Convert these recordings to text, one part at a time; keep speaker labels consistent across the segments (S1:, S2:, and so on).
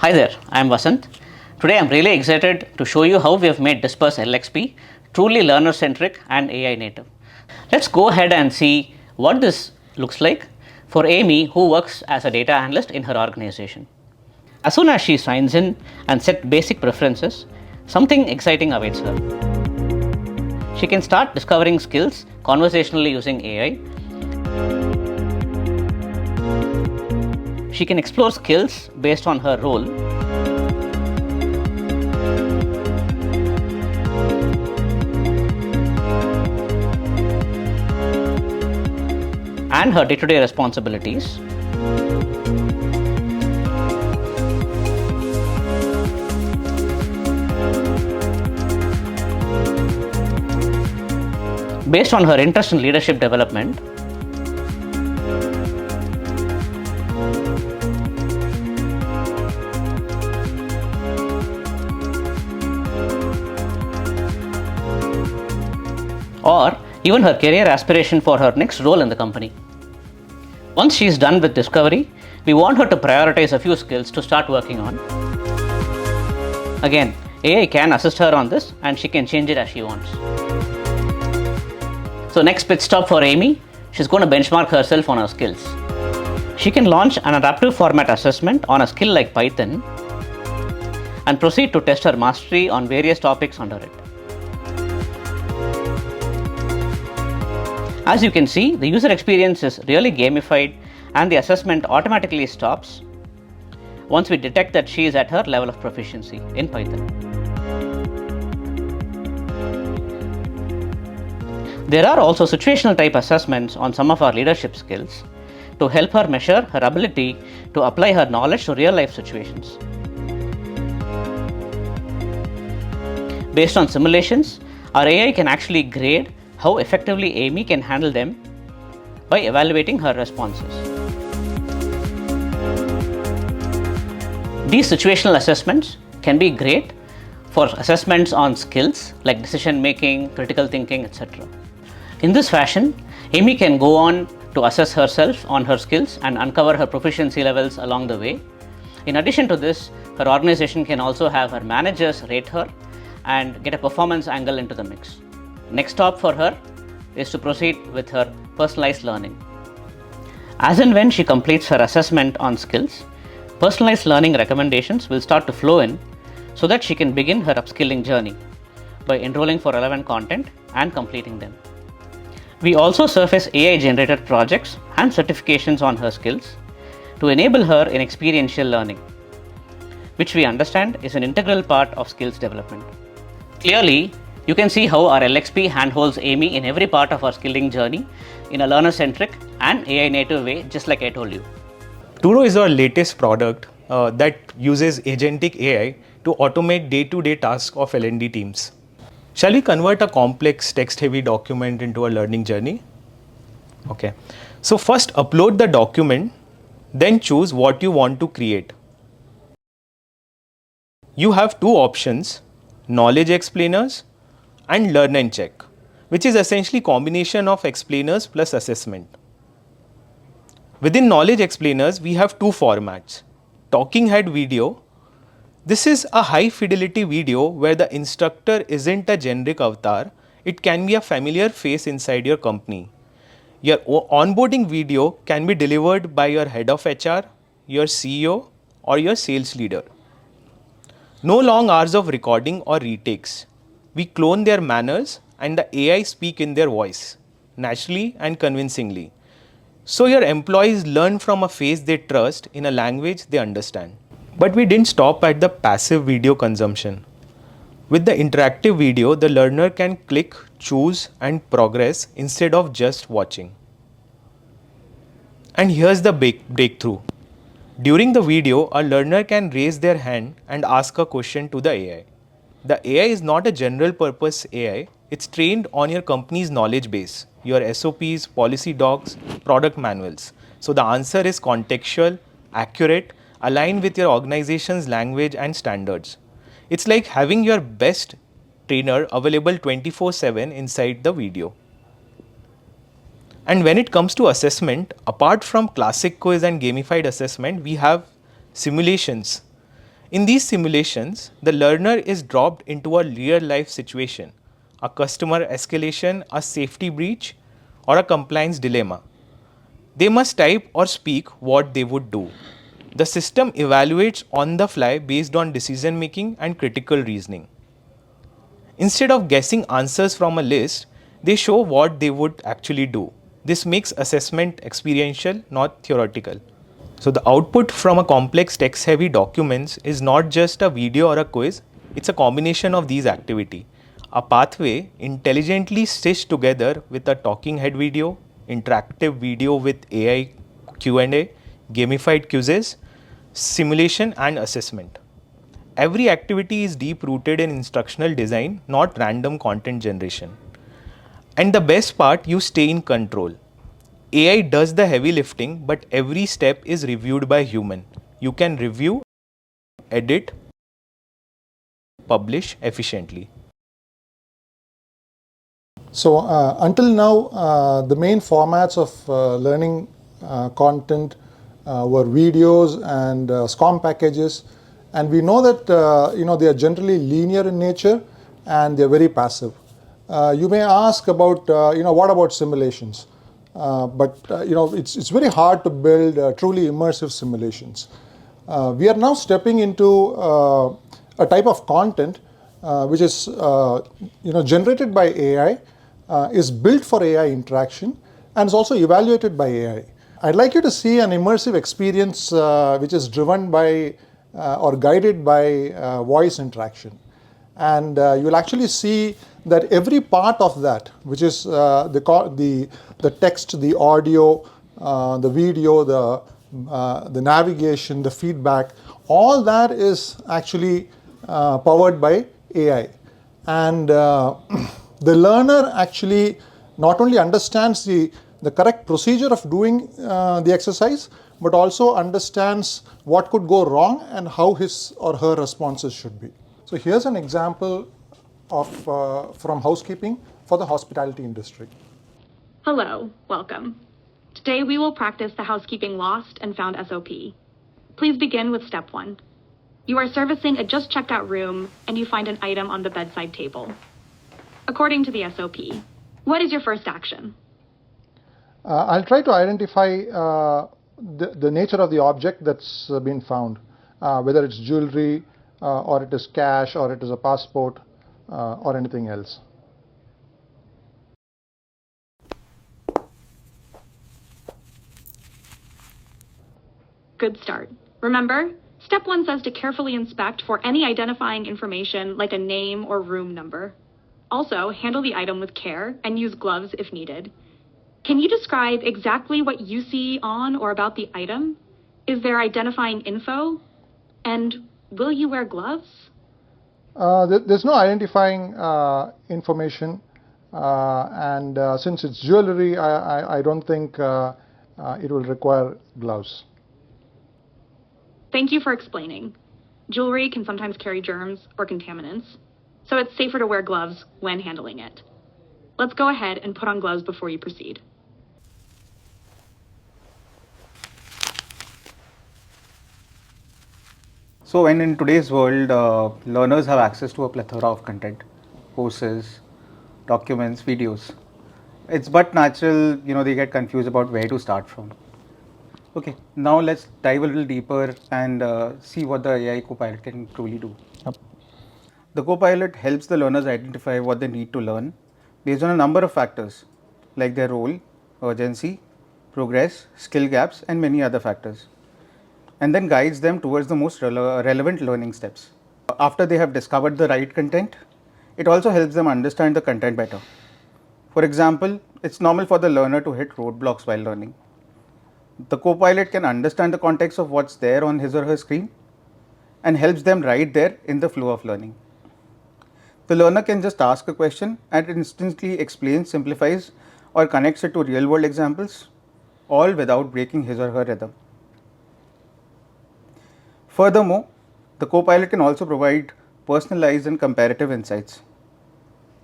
S1: Hi there, I am Vasant. Today I am really excited to show you how we have made Disprz LXP truly learner-centric and AI native. Let's go ahead and see what this looks like for Amy, who works as a data analyst in her organization. As soon as she signs in and sets basic preferences, something exciting awaits her. She can start discovering skills conversationally using AI. She can explore skills based on her role. And her day-to-day responsibilities. Based on her interest in leadership development. Or even her career aspiration for her next role in the company. Once she is done with discovery, we want her to prioritize a few skills to start working on. Again, AI can assist her on this and she can change it as she wants. So next pit stop for Amy, she's going to benchmark herself on her skills. She can launch an adaptive format assessment on a skill like Python and proceed to test her mastery on various topics under it. As you can see, the user experience is really gamified and the assessment automatically stops once we detect that she is at her level of proficiency in Python. There are also situational type assessments on some of our leadership skills to help her measure her ability to apply her knowledge to real life situations. Based on simulations, our AI can actually grade how effectively Amy can handle them by evaluating her responses. These situational assessments can be great for assessments on skills like decision making, critical thinking, etc. In this fashion, Amy can go on to assess herself on her skills and uncover her proficiency levels along the way. In addition to this, her organization can also have her managers rate her and get a performance angle into the mix. Next stop for her is to proceed with her personalized learning. As and when she completes her assessment on skills, personalized learning recommendations will start to flow in so that she can begin her upskilling journey by enrolling for relevant content and completing them. We also surface AI-generated projects and certifications on her skills to enable her in experiential learning, which we understand is an integral part of skills development. Clearly, you can see how our LXP handholds Amy in every part of our skilling journey in a learner-centric and AI-native way, just like I told you.
S2: Turo is our latest product that uses agentic AI to automate day-to-day tasks of L&D teams. Shall we convert a complex text-heavy document into a learning journey? Okay. So first upload the document, then choose what you want to create. You have two options, knowledge explainers and learn and check, which is essentially combination of explainers plus assessment. Within knowledge explainers, we have two formats. Talking head video. This is a high fidelity video where the instructor isn't a generic avatar. It can be a familiar face inside your company. Your onboarding video can be delivered by your head of HR, your CEO, or your sales leader. No long hours of recording or retakes. We clone their manners and the AI speak in their voice, naturally and convincingly. So your employees learn from a face they trust in a language they understand. But we didn't stop at the passive video consumption. With the interactive video, the learner can click, choose and progress instead of just watching. And here's the breakthrough. During the video, a learner can raise their hand and ask a question to the AI. The AI is not a general purpose AI, it's trained on your company's knowledge base, your SOPs, policy docs, product manuals. So the answer is contextual, accurate, aligned with your organization's language and standards. It's like having your best trainer available 24/7 inside the video. And when it comes to assessment, apart from classic quiz and gamified assessment, we have simulations. In these simulations, the learner is dropped into a real life situation, a customer escalation, a safety breach, or a compliance dilemma. They must type or speak what they would do. The system evaluates on the fly based on decision making and critical reasoning. Instead of guessing answers from a list, they show what they would actually do. This makes assessment experiential, not theoretical. So the output from a complex text-heavy documents is not just a video or a quiz, it's a combination of these activity. A pathway intelligently stitched together with a talking head video, interactive video with AI Q&A, gamified quizzes, simulation and assessment. Every activity is deep rooted in instructional design, not random content generation. And the best part, you stay in control. AI does the heavy lifting, but every step is reviewed by human. You can review, edit, publish efficiently.
S3: So until now, the main formats of learning content were videos and SCORM packages, and we know that they are generally linear in nature and they are very passive. You may ask about what about simulations? But it's very hard to build truly immersive simulations. We are now stepping into a type of content which is generated by AI, is built for AI interaction, and is also evaluated by AI. I'd like you to see an immersive experience which is driven by or guided by voice interaction. And you'll actually see that every part of that, which is the text, the audio, the video, the navigation, the feedback, all that is actually powered by AI. And the learner actually not only understands the correct procedure of doing the exercise, but also understands what could go wrong and how his or her responses should be. So here's an example of from housekeeping for the hospitality industry.
S4: Hello, welcome. Today we will practice the housekeeping lost and found SOP. Please begin with step 1. You are servicing a just checked out room and you find an item on the bedside table. According to the SOP, what is your first action?
S3: I'll try to identify the nature of the object that's been found, whether it's jewelry, or it is cash, or it is a passport, or anything else.
S4: Good start. Remember, step 1 says to carefully inspect for any identifying information like a name or room number. Also, handle the item with care and use gloves if needed. Can you describe exactly what you see on or about the item? Is there identifying info? And will you wear gloves?
S3: There's no identifying information, and since it's jewelry, I don't think it will require gloves.
S4: Thank you for explaining. Jewelry can sometimes carry germs or contaminants, so it's safer to wear gloves when handling it. Let's go ahead and put on gloves before you proceed.
S5: So when in today's world, learners have access to a plethora of content, courses, documents, videos. It's but natural, they get confused about where to start from. Okay, now let's dive a little deeper and see what the AI Copilot can truly do.
S3: Yep.
S5: The Copilot helps the learners identify what they need to learn based on a number of factors like their role, urgency, progress, skill gaps, and many other factors, and then guides them towards the most relevant learning steps. After they have discovered the right content, it also helps them understand the content better. For example, it's normal for the learner to hit roadblocks while learning. The Copilot can understand the context of what's there on his or her screen and helps them right there in the flow of learning. The learner can just ask a question and it instantly explains, simplifies, or connects it to real world examples, all without breaking his or her rhythm. Furthermore, the Copilot can also provide personalized and comparative insights,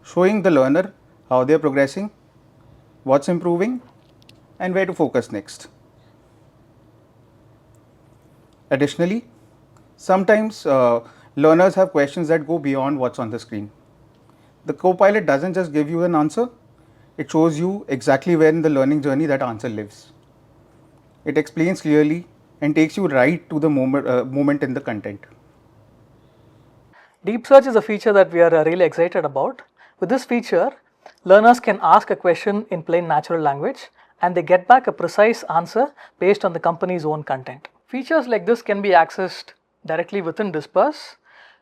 S5: showing the learner how they are progressing, what's improving, and where to focus next. Additionally, Sometimes learners have questions that go beyond what's on the screen. The Copilot doesn't just give you an answer, it shows you exactly where in the learning journey that answer lives. It explains clearly and takes you right to the moment in the content.
S6: Deep search is a feature that we are really excited about. With this feature, learners can ask a question in plain natural language and they get back a precise answer based on the company's own content. Features like this can be accessed directly within Disprz,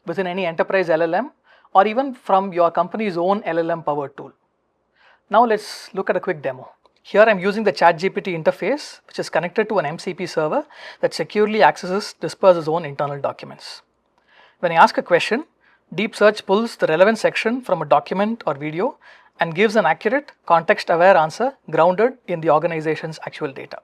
S6: within any enterprise LLM, or even from your company's own LLM powered tool. Now let's look at a quick demo. Here I'm using the ChatGPT interface, which is connected to an MCP server that securely accesses Disprz's own internal documents. When I ask a question, Deep Search pulls the relevant section from a document or video and gives an accurate, context-aware answer grounded in the organization's actual data.